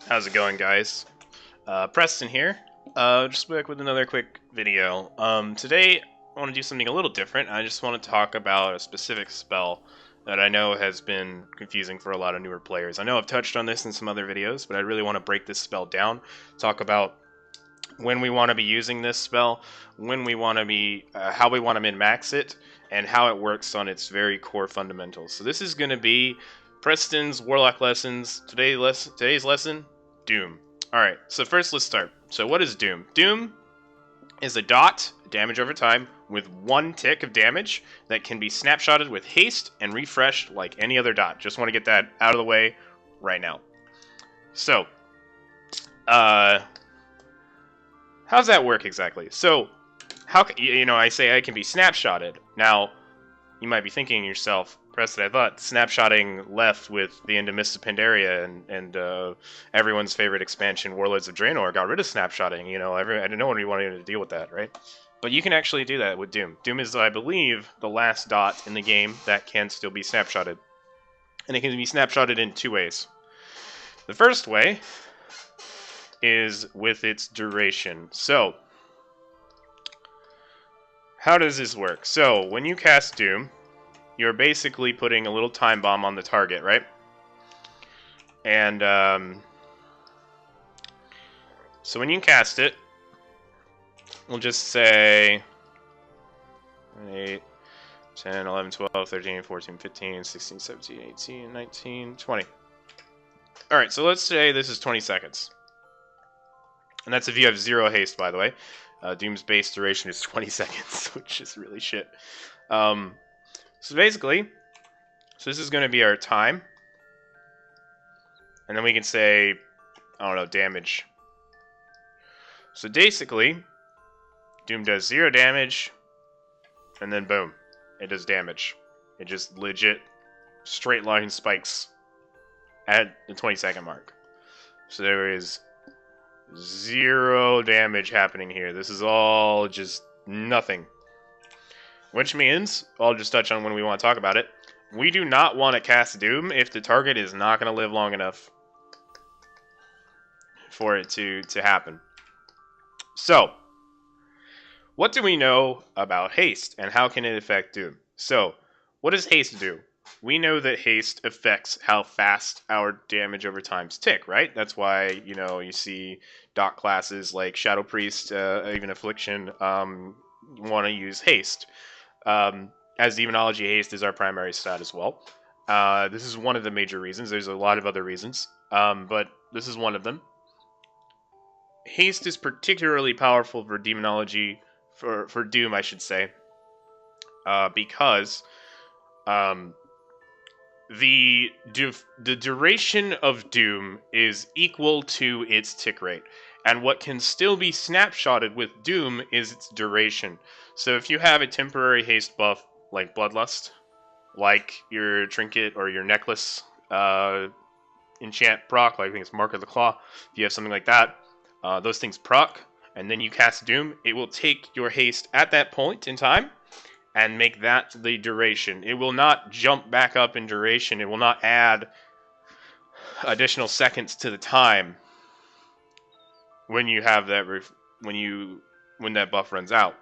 How's it going, guys? Preston here. Just back with another quick video. Today I want to do something a little different. I just want to talk about a specific spell that I know has been confusing for a lot of newer players. I know I've touched on this in some other videos, but I really want to break this spell down. Talk about when we want to be using this spell, when we want to be, how we want to min-max it, and how it works on its very core fundamentals. So this is going to be Preston's Warlock lessons. Today's lesson, Doom. Alright, so first let's start. So what is Doom? Doom is a dot, damage over time, with one tick of damage that can be snapshotted with haste and refreshed like any other dot. Just want to get that out of the way right now. So, how's that work exactly? So, how I say I can be snapshotted. Now, you might be thinking to yourself, Preston, I thought snapshotting left with the end of Mists of Pandaria and everyone's favorite expansion, Warlords of Draenor, got rid of snapshotting. I didn't know nobody wanted to deal with that, right? But you can actually do that with Doom. Doom is, I believe, the last dot in the game that can still be snapshotted. And it can be snapshotted in two ways. The first way is with its duration. So, how does this work? So, when you cast Doom, you're basically putting a little time bomb on the target, right? And, so when you cast it, we'll just say 8, 10, 11, 12, 13, 14, 15, 16, 17, 18, 19, 20. Alright, so let's say this is 20 seconds. And that's if you have 0 haste, by the way. Doom's base duration is 20 seconds, which is really shit. So basically, this is going to be our time. And then we can say, I don't know, damage. So basically, Doom does 0 damage, and then boom, it does damage. It just legit straight line spikes at the 20-second mark. So there is 0 damage happening here. This is all just nothing. Which means, I'll just touch on when we want to talk about it, we do not want to cast Doom if the target is not going to live long enough for it to happen. So, what do we know about haste, and how can it affect Doom? So, what does haste do? We know that haste affects how fast our damage over times tick, right? That's why, you see dot classes like Shadow Priest, even Affliction, want to use haste. As Demonology, haste is our primary stat as well. This is one of the major reasons. There's a lot of other reasons, but this is one of them. Haste is particularly powerful for Demonology, for Doom, I should say, because the duration of Doom is equal to its tick rate. And what can still be snapshotted with Doom is its duration. So if you have a temporary haste buff like Bloodlust, like your trinket or your necklace enchant proc, like I think it's Mark of the Claw, if you have something like that, those things proc, and then you cast Doom, it will take your haste at that point in time and make that the duration. It will not jump back up in duration. It will not add additional seconds to the time when you have that when that buff runs out.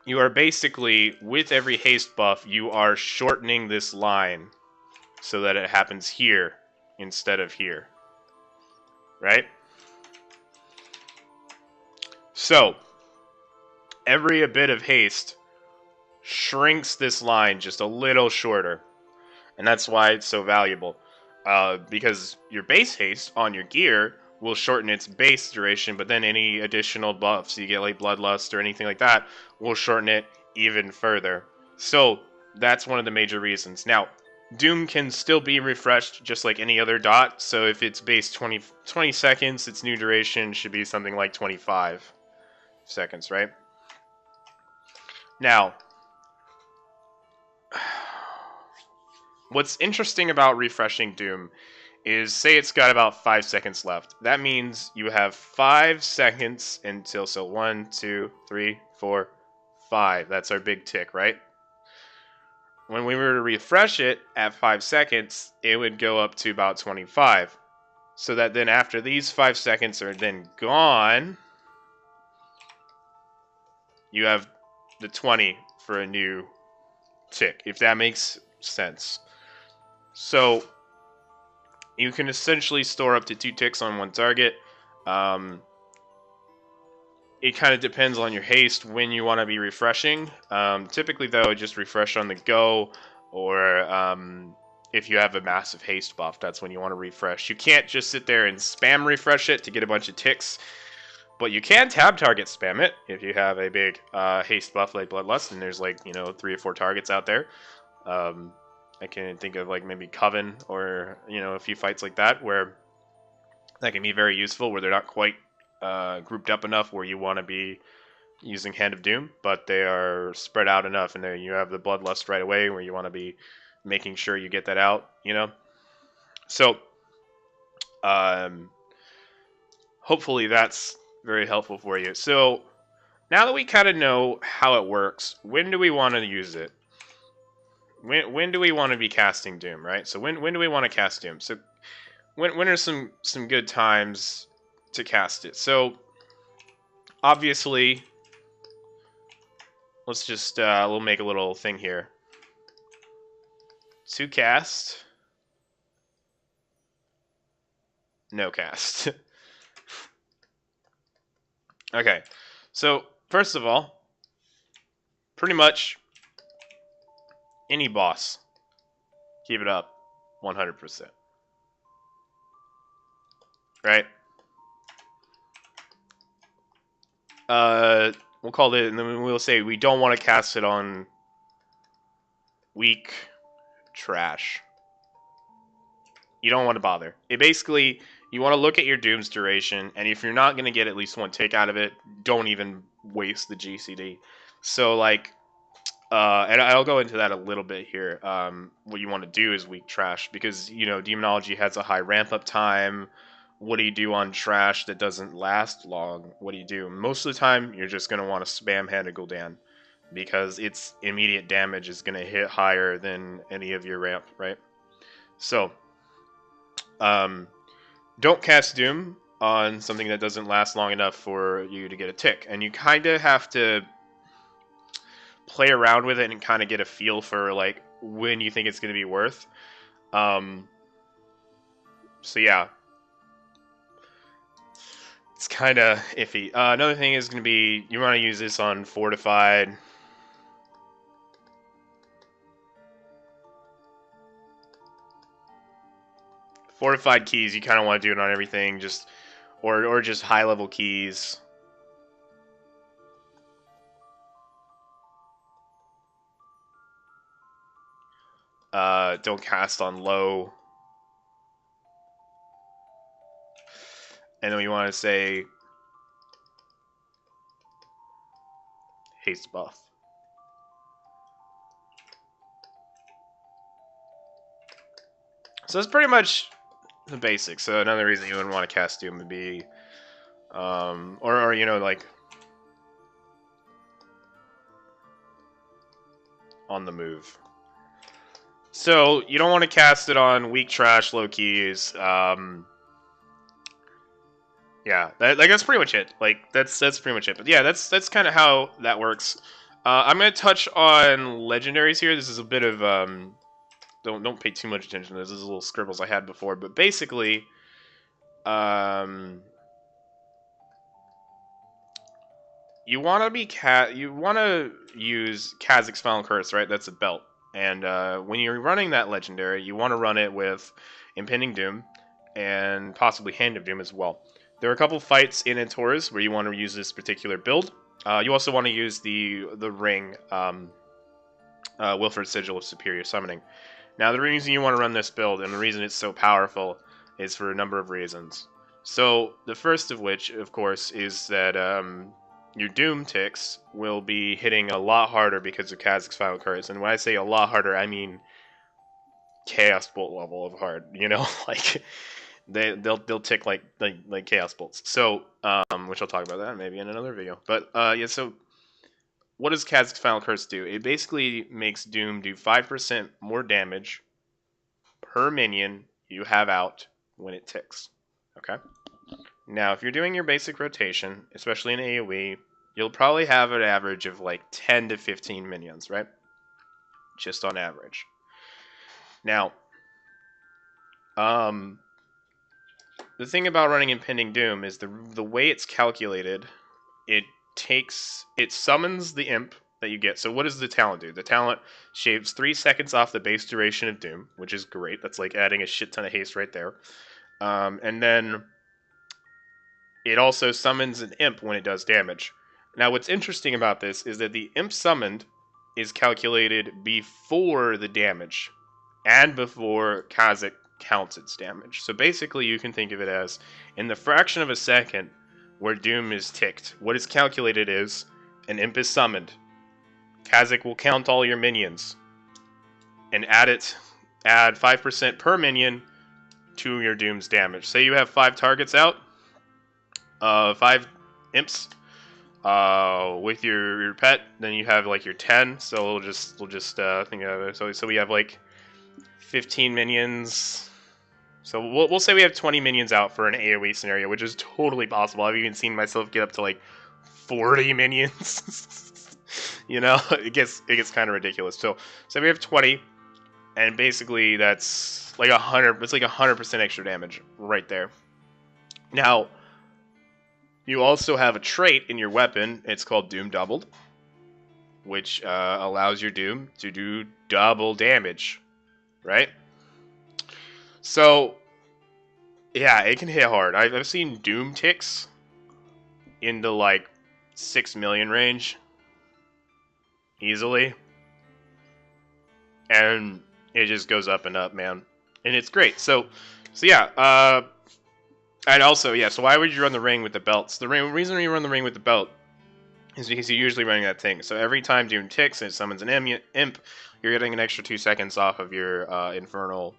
You are basically, with every haste buff, you are shortening this line so that it happens here instead of here. Right? So, every bit of haste shrinks this line just a little shorter. And that's why it's so valuable. Because your base haste on your gear will shorten its base duration, but then any additional buffs you get, like Bloodlust or anything like that, will shorten it even further. So, that's one of the major reasons. Now, Doom can still be refreshed just like any other dot, so if it's base 20 seconds, its new duration should be something like 25 seconds, right? Now, what's interesting about refreshing Doom is, say it's got about 5 seconds left. That means you have 5 seconds until, so 1, 2, 3, 4, 5. That's our big tick, right? When we were to refresh it at 5 seconds, it would go up to about 25. so that then after these 5 seconds are then gone, you have the 20 for a new tick, if that makes sense. So you can essentially store up to 2 ticks on one target. It kind of depends on your haste when you want to be refreshing. Typically, though, just refresh on the go, or if you have a massive haste buff, that's when you want to refresh. You can't just sit there and spam refresh it to get a bunch of ticks, but you can tab target spam it if you have a big haste buff like Bloodlust, and there's like 3 or 4 targets out there. I can think of like maybe Coven or a few fights like that where that can be very useful, where they're not quite grouped up enough where you want to be using Hand of Doom, but they are spread out enough, and then you have the Bloodlust right away where you want to be making sure you get that out, So, hopefully that's very helpful for you. So, now that we kind of know how it works, when do we want to use it? When do we want to be casting Doom, right? So when do we want to cast Doom? So when are some good times to cast it? So obviously, let's just we'll make a little thing here. To cast, no cast. Okay, so first of all, pretty much any boss, keep it up 100%. Right? We'll call it, and then we'll say we don't want to cast it on weak trash. You don't want to bother. It basically, you want to look at your Doom's duration, and if you're not going to get at least 1 tick out of it, don't even waste the GCD. So, like, and I'll go into that a little bit here. What you want to do is weak trash, because, Demonology has a high ramp-up time. What do you do on trash that doesn't last long? What do you do? Most of the time, you're just going to want to spam Hand of Gul'dan, because its immediate damage is going to hit higher than any of your ramp, right? So, don't cast Doom on something that doesn't last long enough for you to get a tick. And you kind of have to play around with it and kind of get a feel for, like, when you think it's going to be worth. So, yeah. It's kind of iffy. Another thing is going to be, you want to use this on Fortified. Fortified keys, you kind of want to do it on everything, or just high-level keys. Don't cast on low. And then we want to say haste buff. So that's pretty much the basics. So another reason you wouldn't want to cast Doom would be, or like on the move. So you don't want to cast it on weak trash, low keys. Yeah, that's pretty much it. Like that's pretty much it. But yeah, that's kind of how that works. I'm gonna touch on legendaries here. This is a bit of don't pay too much attention to this. This is little scribbles I had before, but basically, you want to use Kha'Zix's Final Curse, right? That's a belt, and when you're running that legendary, you want to run it with Impending Doom and possibly Hand of Doom as well. There are a couple fights in Antorus where you want to use this particular build. You also want to use the ring, Wilford's Sigil of Superior Summoning. Now, the reason you want to run this build, and the reason it's so powerful, is for a number of reasons. So, the first of which, of course, is that your Doom ticks will be hitting a lot harder because of Kha'Zix's Final Curse. And when I say a lot harder, I mean Chaos Bolt level of hard, like... They'll tick like chaos bolts. So, which I'll talk about that maybe in another video. But yeah, so what does Kha'Zix's Final Curse do? It basically makes Doom do 5% more damage per minion you have out when it ticks. Okay. Now, if you're doing your basic rotation, especially in AoE, you'll probably have an average of like 10 to 15 minions, right? Just on average. Now, um, the thing about running Impending Doom is the way it's calculated, it summons the imp that you get. So what does the talent do? The talent shaves 3 seconds off the base duration of Doom, which is great. That's like adding a shit ton of haste right there. And then it also summons an imp when it does damage. Now, what's interesting about this is that the imp summoned is calculated before the damage and before Kha'Zix counts its damage. So basically, you can think of it as in the fraction of a second where Doom is ticked, what is calculated is an imp is summoned. Kha'Zix will count all your minions and add 5% per minion to your Doom's damage. Say you have 5 targets out, 5 imps with your pet, then you have like your 10. So we'll just think of it. So we have like 15 minions. So we'll say we have 20 minions out for an AoE scenario, which is totally possible. I've even seen myself get up to like 40 minions. You know, it gets kind of ridiculous. So we have 20, and basically that's like 100. It's like 100% extra damage right there. Now, you also have a trait in your weapon. It's called Doom Doubled, which allows your Doom to do double damage, right? So, yeah, it can hit hard. I've seen Doom ticks in the like 6 million range easily, and it just goes up and up, man, and it's great. So yeah. And also, yeah, so why would you run the ring with the belts? The reason you run the ring with the belt is because you're usually running that thing. So every time Doom ticks and it summons an imp, you're getting an extra 2 seconds off of your Infernal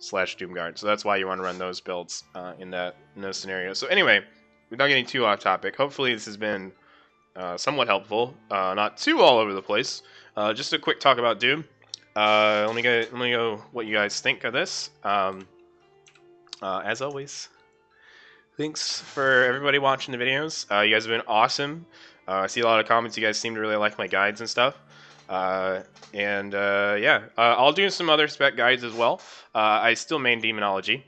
/ Doom Guard. So that's why you want to run those builds in those scenarios. So anyway, without getting too off topic, hopefully this has been somewhat helpful. Not too all over the place. Just a quick talk about Doom. Let me go what you guys think of this. As always, thanks for everybody watching the videos. You guys have been awesome. I see a lot of comments. You guys seem to really like my guides and stuff. Yeah, I'll do some other spec guides as well. I still main Demonology,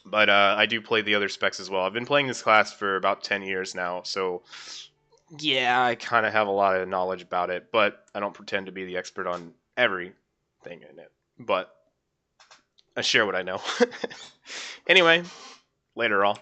but I do play the other specs as well. I've been playing this class for about 10 years now, so yeah, I kind of have a lot of knowledge about it, but I don't pretend to be the expert on everything in it. But I share what I know. Anyway, later all.